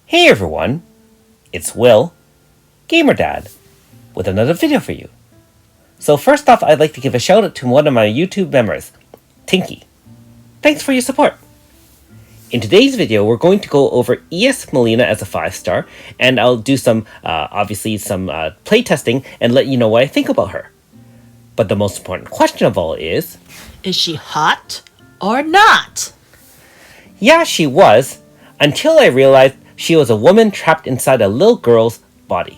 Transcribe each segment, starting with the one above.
Hey everyone, it's Will, Gamer Dad, with another video for you. So first off, I'd like to give a shout out to one of my YouTube members, Tinky. Thanks for your support. In today's video, we're going to go over ES Melina as a 5-star, and I'll do some play testing and let you know what I think about her. But the most important question of all is she hot or not? Yeah, she was, until I realized she was a woman trapped inside a little girl's body.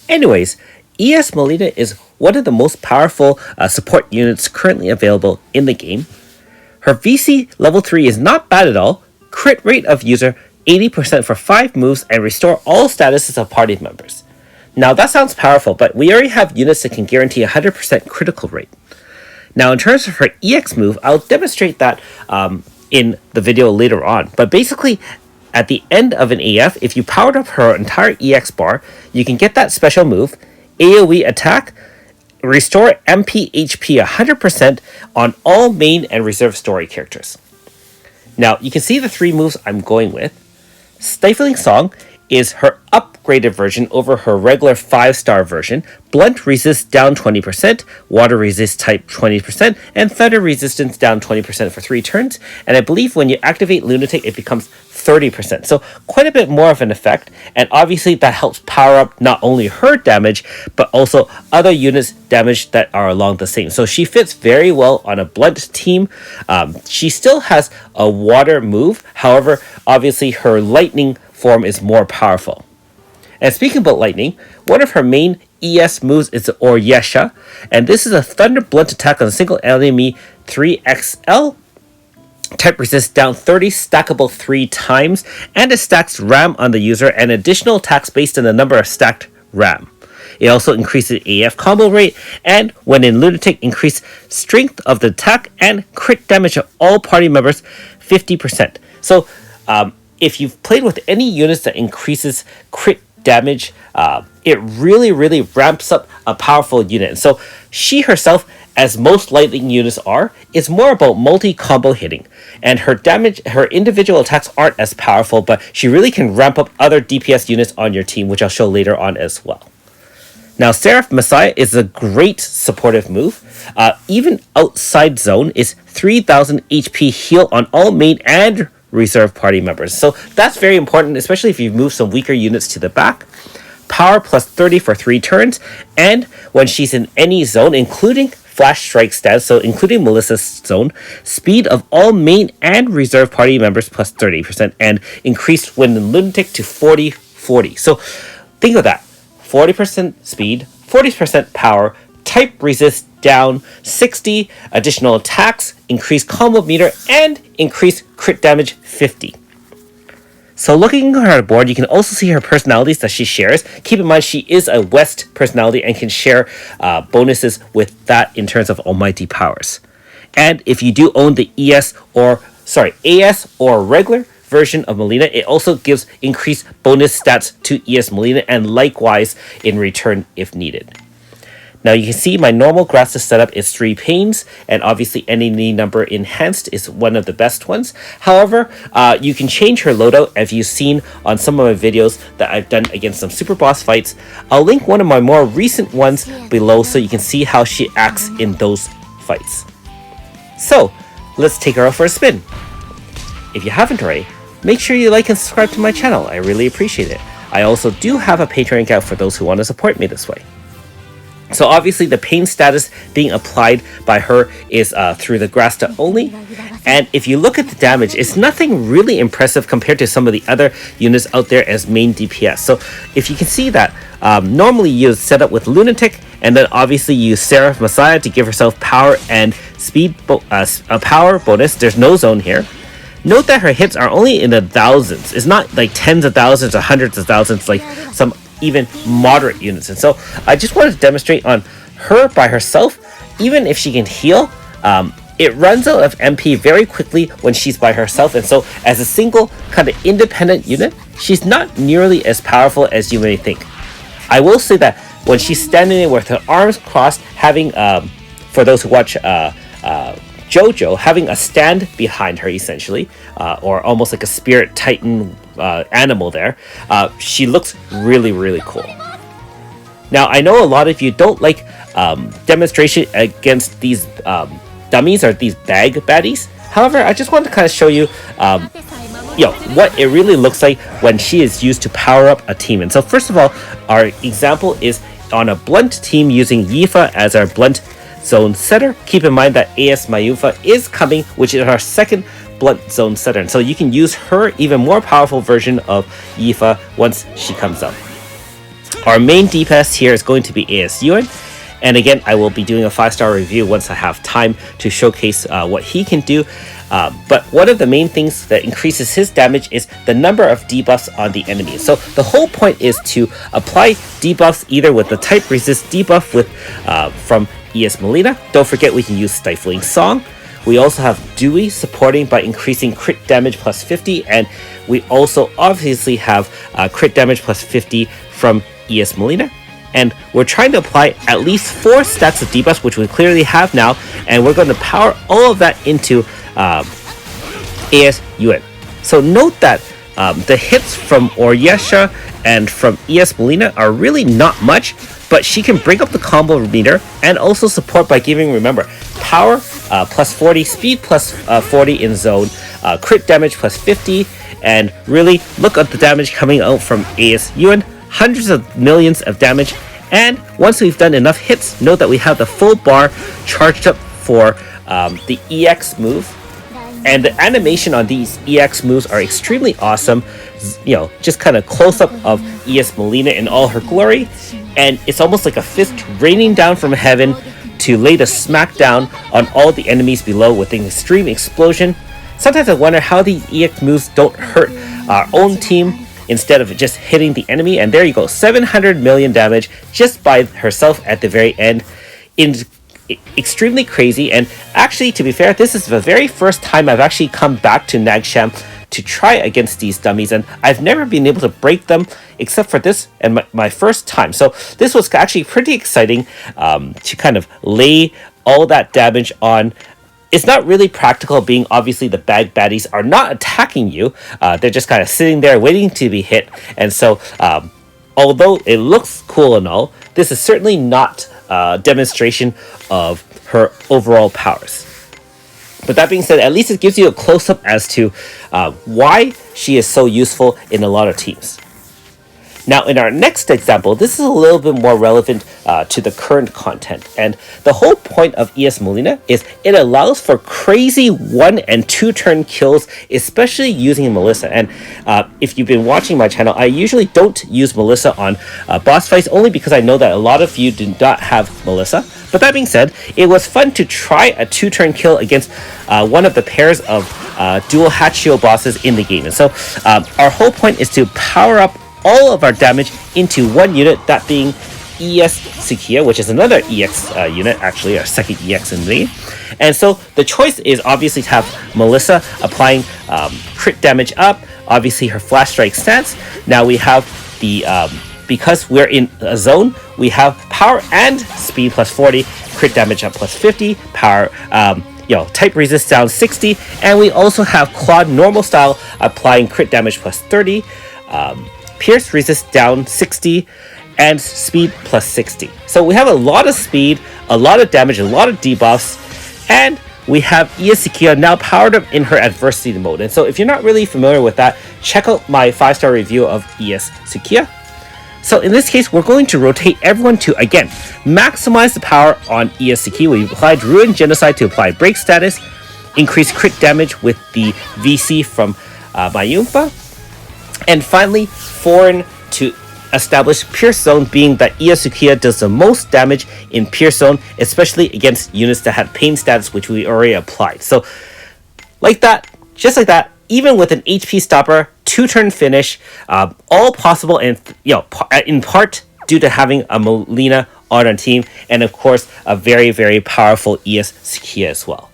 Anyways, ES Melina is one of the most powerful support units currently available in the game. Her VC level 3 is not bad at all, crit rate of user 80% for 5 moves, and restore all statuses of party members. Now that sounds powerful, but we already have units that can guarantee 100% critical rate. Now in terms of her EX move, I'll demonstrate that in the video later on, but basically at the end of an AF, if you powered up her entire EX bar, you can get that special move, AoE attack, restore MP HP 100% on all main and reserve story characters. Now, you can see the 3 moves I'm going with. Stifling Song is her upgraded version over her regular 5-star version. Blunt resist down 20%, water resist type 20%, and thunder resistance down 20% for 3 turns. And I believe when you activate Lunatic, it becomes 30%. So quite a bit more of an effect. And obviously that helps power up not only her damage, but also other units' damage that are along the same. So she fits very well on a blunt team. She still has a water move. However, obviously her lightning form is more powerful. And speaking about lightning, one of her main ES moves is Oryesha, and this is a thunder blunt attack on a single enemy 3XL. Type resist down 30, stackable 3 times, and it stacks RAM on the user and additional attacks based on the number of stacked RAM. It also increases AF combo rate, and when in Lunatic, increase strength of the attack and crit damage of all party members 50%. So if you've played with any units that increases crit damage, it really ramps up a powerful unit. And so she herself, as most lightning units are, is more about multi-combo hitting. And her damage, her individual attacks aren't as powerful, but she really can ramp up other DPS units on your team, which I'll show later on as well. Now, Seraph Messiah is a great supportive move. Even outside zone is 3000 HP heal on all main and reserve party members. So that's very important, especially if you move some weaker units to the back. Power plus 30 for 3 turns, and when she's in any zone, including Flash Strike stats, so including Melissa's zone, speed of all main and reserve party members plus 30%, and increased when in Lunatic to 40-40. So think of that. 40% speed, 40% power, type resist down 60, additional attacks, increase combo meter, and increase crit damage 50. So looking at her board, you can also see her personalities that she shares. Keep in mind, she is a West personality and can share bonuses with that in terms of almighty powers. And if you do own the AS or regular version of Melina, it also gives increased bonus stats to ES Melina, and likewise in return if needed. Now you can see my normal Grasses setup is 3 panes, and obviously any number enhanced is one of the best ones. However, you can change her loadout, as you've seen on some of my videos that I've done against some super boss fights. I'll link one of my more recent ones below so you can see how she acts in those fights. So let's take her out for a spin. If you haven't already, make sure you like and subscribe to my channel. I really appreciate it. I also do have a Patreon account for those who want to support me this way. So obviously the pain status being applied by her is through the Grasta only. And if you look at the damage, it's nothing really impressive compared to some of the other units out there as main DPS. So if you can see that, normally you set up with Lunatic, and then obviously you use Seraph Messiah to give herself power and speed a power bonus. There's no zone here. Note that her hits are only in the thousands. It's not like tens of thousands or hundreds of thousands like some even moderate units. And so I just wanted to demonstrate on her by herself. Even if she can heal, it runs out of MP very quickly when she's by herself. And so as a single kind of independent unit, she's not nearly as powerful as you may think. I will say that when she's standing there with her arms crossed, having for those who watch JoJo having a stand behind her, essentially, or almost like a spirit titan animal there. She looks really, really cool. Now, I know a lot of you don't like demonstration against these dummies or these bag baddies. However, I just wanted to kind of show you, what it really looks like when she is used to power up a team. And so, first of all, our example is on a blunt team using Yifa as our blunt zone setter. Keep in mind that AS Mayufa is coming, which is our second blunt zone setter. And so you can use her even more powerful version of Yifa once she comes out. Our main DPS here is going to be AS Yuen. And again, I will be doing a 5-star review once I have time to showcase what he can do. But one of the main things that increases his damage is the number of debuffs on the enemy. So the whole point is to apply debuffs either with the type resist debuff with from ES Melina. Don't forget we can use Stifling Song. We also have Dewey supporting by increasing crit damage plus 50. And we also obviously have crit damage plus 50 from ES Melina. And we're trying to apply at least 4 stacks of debuffs, which we clearly have now. And we're going to power all of that into AS Yuen. So note that the hits from Oryesha and from ES Melina are really not much, but she can bring up the combo meter and also support by giving, remember, power plus 40, speed plus 40 in zone, crit damage plus 50, and really look at the damage coming out from AS Yuen. Hundreds of millions of damage. And once we've done enough hits, note that we have the full bar charged up for the EX move. And the animation on these EX moves are extremely awesome. Just kind of close up of ES Melina in all her glory. And it's almost like a fist raining down from heaven to lay the smackdown on all the enemies below with an extreme explosion. Sometimes I wonder how these EX moves don't hurt our own team instead of just hitting the enemy. And there you go, 700 million damage just by herself at the very end. Extremely crazy. And actually, to be fair, this is the very first time I've actually come back to Nagsham to try against these dummies, and I've never been able to break them except for this and my first time. So this was actually pretty exciting to kind of lay all that damage on. It's not really practical, being obviously the bag baddies are not attacking you. They're just kind of sitting there waiting to be hit. And so although it looks cool and all, this is certainly not a demonstration of her overall powers. But that being said, at least it gives you a close-up as to why she is so useful in a lot of teams. Now, in our next example, this is a little bit more relevant to the current content. And the whole point of ES Melina is it allows for crazy 1- and 2-turn kills, especially using Melissa. And if you've been watching my channel, I usually don't use Melissa on boss fights, only because I know that a lot of you do not have Melissa. But that being said, it was fun to try a 2-turn kill against one of the pairs of dual Hachio bosses in the game. And so our whole point is to power up all of our damage into one unit, that being ES Sukiya, which is another EX unit, actually our second EX in the game. And so the choice is obviously to have Melissa applying crit damage up, obviously her flash strike stance. Now we have the because we're in a zone, we have power and speed plus 40, crit damage up plus 50, power type resist down 60, and we also have Claude normal style applying crit damage plus 30, Pierce resist down 60, and speed plus 60. So we have a lot of speed, a lot of damage, a lot of debuffs, and we have ES Sukiya now powered up in her adversity mode. And so if you're not really familiar with that, check out my 5-star review of ES Sukiya. So in this case, we're going to rotate everyone to, again, maximize the power on ES Sukiya. We applied Ruin Genocide to apply break status, increase crit damage with the VC from Mayumpa, and finally, Foreign to establish Pierce Zone, being that ES Sukiya does the most damage in Pierce Zone, especially against units that had pain status, which we already applied. So like that, just like that, even with an HP stopper, 2-turn finish, all possible, and in part due to having a Melina on our team, and of course a very, very powerful ES Sukiya as well.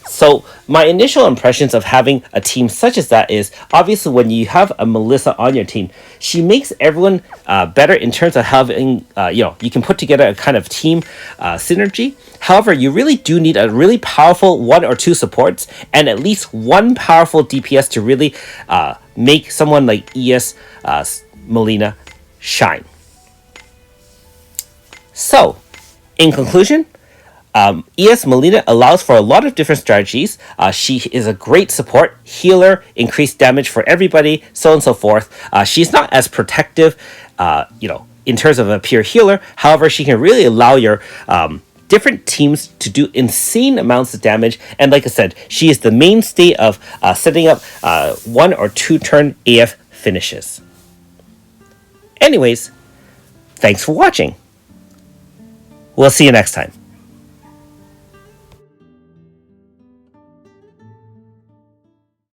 So my initial impressions of having a team such as that is obviously when you have a Melissa on your team, she makes everyone better in terms of having you can put together a kind of team synergy. However, you really do need a really powerful one or two supports and at least one powerful DPS to really make someone like ES Melina shine. So, in conclusion, ES Melina allows for a lot of different strategies. She is a great support, healer, increased damage for everybody, so on and so forth. She's not as protective, in terms of a pure healer. However, she can really allow your different teams to do insane amounts of damage. And like I said, she is the mainstay of setting up 1 or 2 turn AF finishes. Anyways, thanks for watching. We'll see you next time.